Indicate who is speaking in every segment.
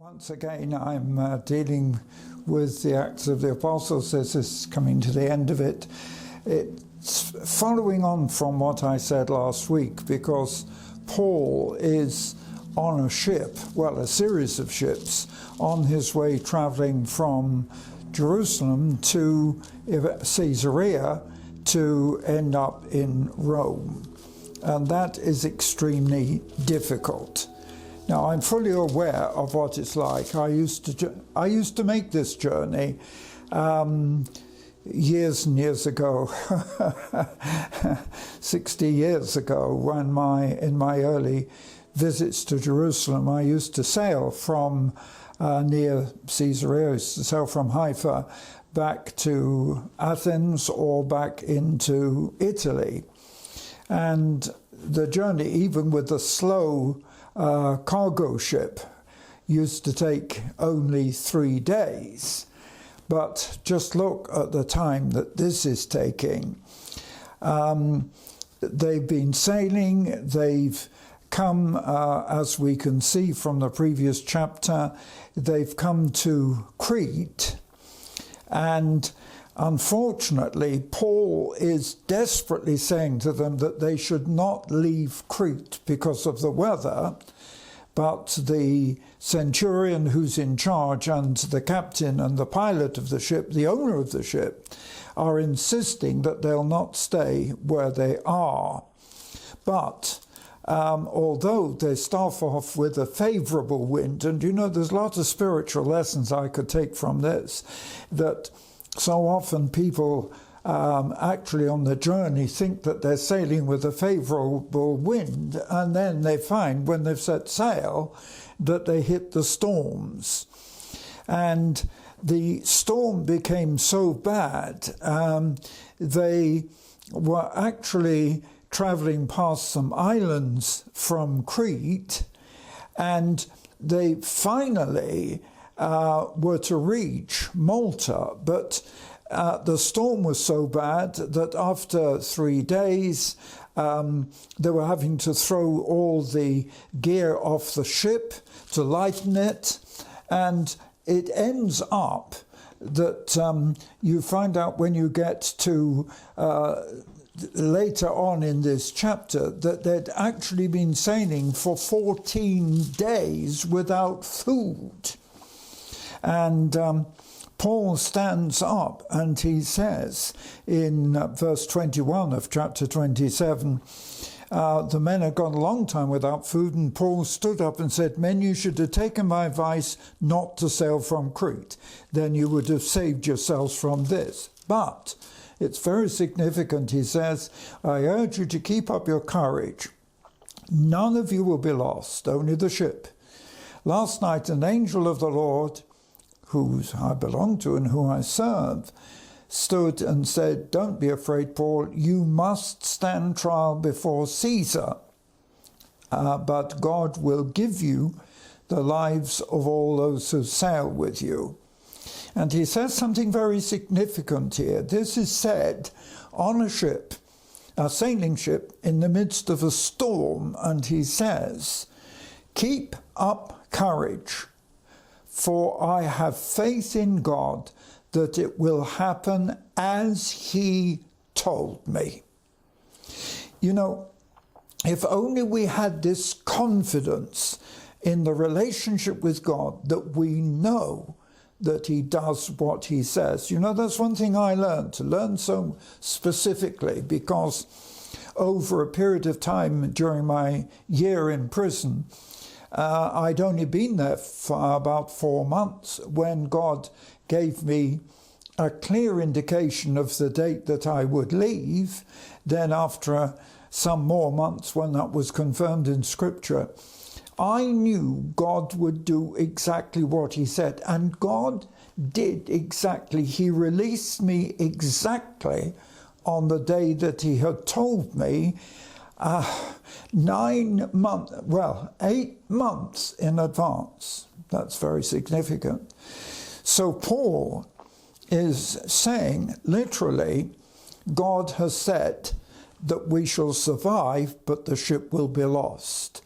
Speaker 1: Once again, I'm dealing with the Acts of the Apostles. This is coming to the end of it. It's following on from what I said last week, because Paul is on a ship, well, a series of ships, on his way traveling from Jerusalem to Caesarea to end up in Rome. And that is extremely difficult. Now, I'm fully aware of what it's like. I used to make this journey years and years ago, 60 years ago, when in my early visits to Jerusalem, I used to sail from near Caesarea, I used to sail from Haifa back to Athens or back into Italy. And the journey, even with the slow cargo ship, used to take only 3 days. But just look at the time that this is taking. They've been sailing, they've come, as we can see from the previous chapter, they've come to Crete. And unfortunately, Paul is desperately saying to them that they should not leave Crete because of the weather, but the centurion who's in charge and the captain and the pilot of the ship, the owner of the ship, are insisting that they'll not stay where they are. But although they start off with a favourable wind, and you know, there's a lot of spiritual lessons I could take from this, that so often people actually on the journey think that they're sailing with a favourable wind, and then they find when they've set sail that they hit the storms. And the storm became so bad, they were actually travelling past some islands from Crete, and they finally were to reach Malta, but the storm was so bad that after 3 days they were having to throw all the gear off the ship to lighten it, and it ends up that you find out when you get to later on in this chapter that they'd actually been sailing for 14 days without food. And Paul stands up and he says in verse 21 of chapter 27, the men had gone a long time without food, and Paul stood up and said, "Men, you should have taken my advice not to sail from Crete. Then you would have saved yourselves from this. But it's very significant," he says, "I urge you to keep up your courage. None of you will be lost, only the ship. Last night an angel of the Lord, who I belong to and who I serve, stood and said, 'Don't be afraid, Paul, you must stand trial before Caesar, but God will give you the lives of all those who sail with you.'" And he says something very significant here. This is said on a ship, a sailing ship, in the midst of a storm, and he says, "Keep up courage, for I have faith in God that it will happen as he told me." You know, if only we had this confidence in the relationship with God, that we know that he does what he says. You know, that's one thing I learned, to learn so specifically, because over a period of time during my year in prison, I'd only been there for about 4 months when God gave me a clear indication of the date that I would leave. Then after some more months, when that was confirmed in Scripture, I knew God would do exactly what he said. And God did exactly. He released me exactly on the day that he had told me, 8 months in advance. That's very significant. So Paul is saying, literally, God has said that we shall survive, but the ship will be lost.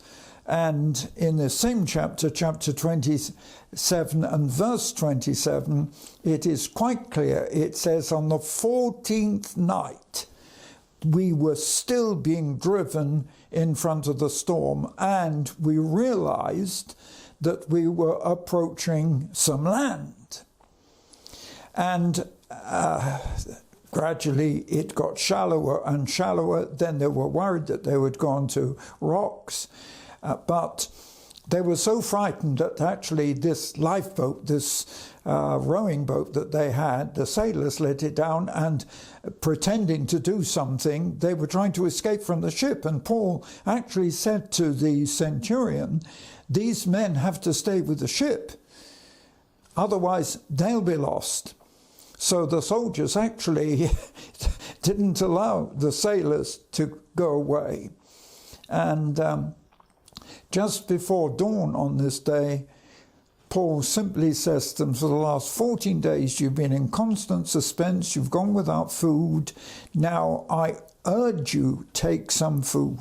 Speaker 1: And in the same chapter, chapter 27 and verse 27, it is quite clear. It says, on the 14th night, we were still being driven in front of the storm, and we realized that we were approaching some land. And gradually it got shallower and shallower. Then they were worried that they would go onto rocks. But they were so frightened that actually this lifeboat, this rowing boat that they had, the sailors let it down, and pretending to do something, they were trying to escape from the ship. And Paul actually said to the centurion, these men have to stay with the ship, otherwise they'll be lost. So the soldiers actually didn't allow the sailors to go away. And just before dawn on this day, Paul simply says to them, for the last 14 days you've been in constant suspense, you've gone without food. Now I urge you, take some food.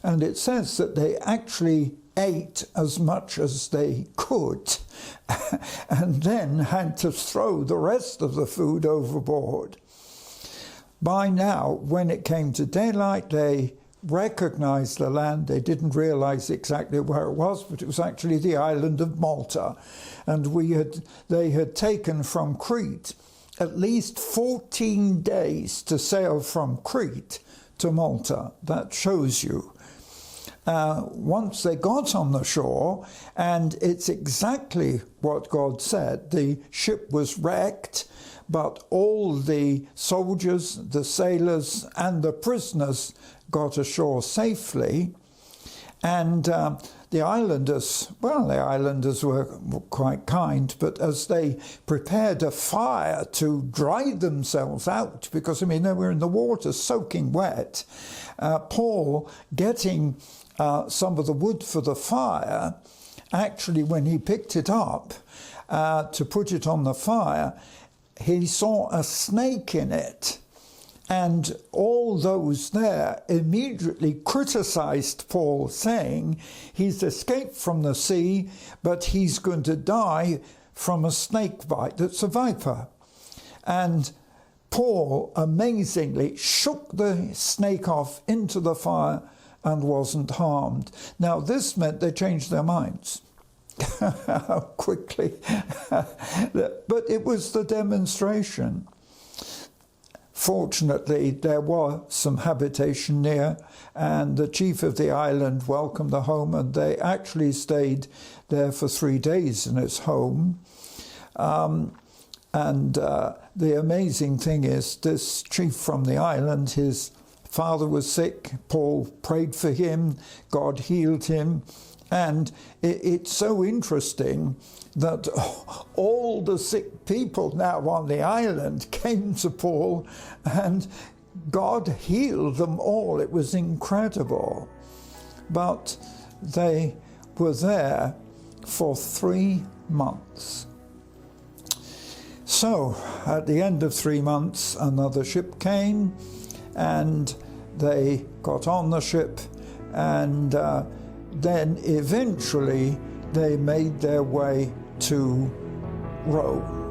Speaker 1: And it says that they actually ate as much as they could and then had to throw the rest of the food overboard. By now, when it came to daylight, they recognized the land. They didn't realize exactly where it was, but it was actually the island of Malta. And they had taken from Crete at least 14 days to sail from Crete to Malta. That shows you. Once they got on the shore, and it's exactly what God said, the ship was wrecked, but all the soldiers, the sailors, and the prisoners got ashore safely. And the islanders were quite kind, but as they prepared a fire to dry themselves out, because, I mean, they were in the water soaking wet, Paul, getting some of the wood for the fire, actually, when he picked it up to put it on the fire, he saw a snake in it. And all those there immediately criticized Paul, saying he's escaped from the sea, but he's going to die from a snake bite that's a viper. And Paul amazingly shook the snake off into the fire and wasn't harmed. Now, this meant they changed their minds. How quickly. But it was the demonstration. Fortunately, there was some habitation near, and the chief of the island welcomed the home, and they actually stayed there for 3 days in his home. The amazing thing is, this chief from the island, his father was sick. Paul prayed for him. God healed him. And it's so interesting that all the sick people now on the island came to Paul, and God healed them all. It was incredible. But they were there for 3 months. So at the end of 3 months, another ship came, and they got on the ship, and then eventually they made their way to Rome.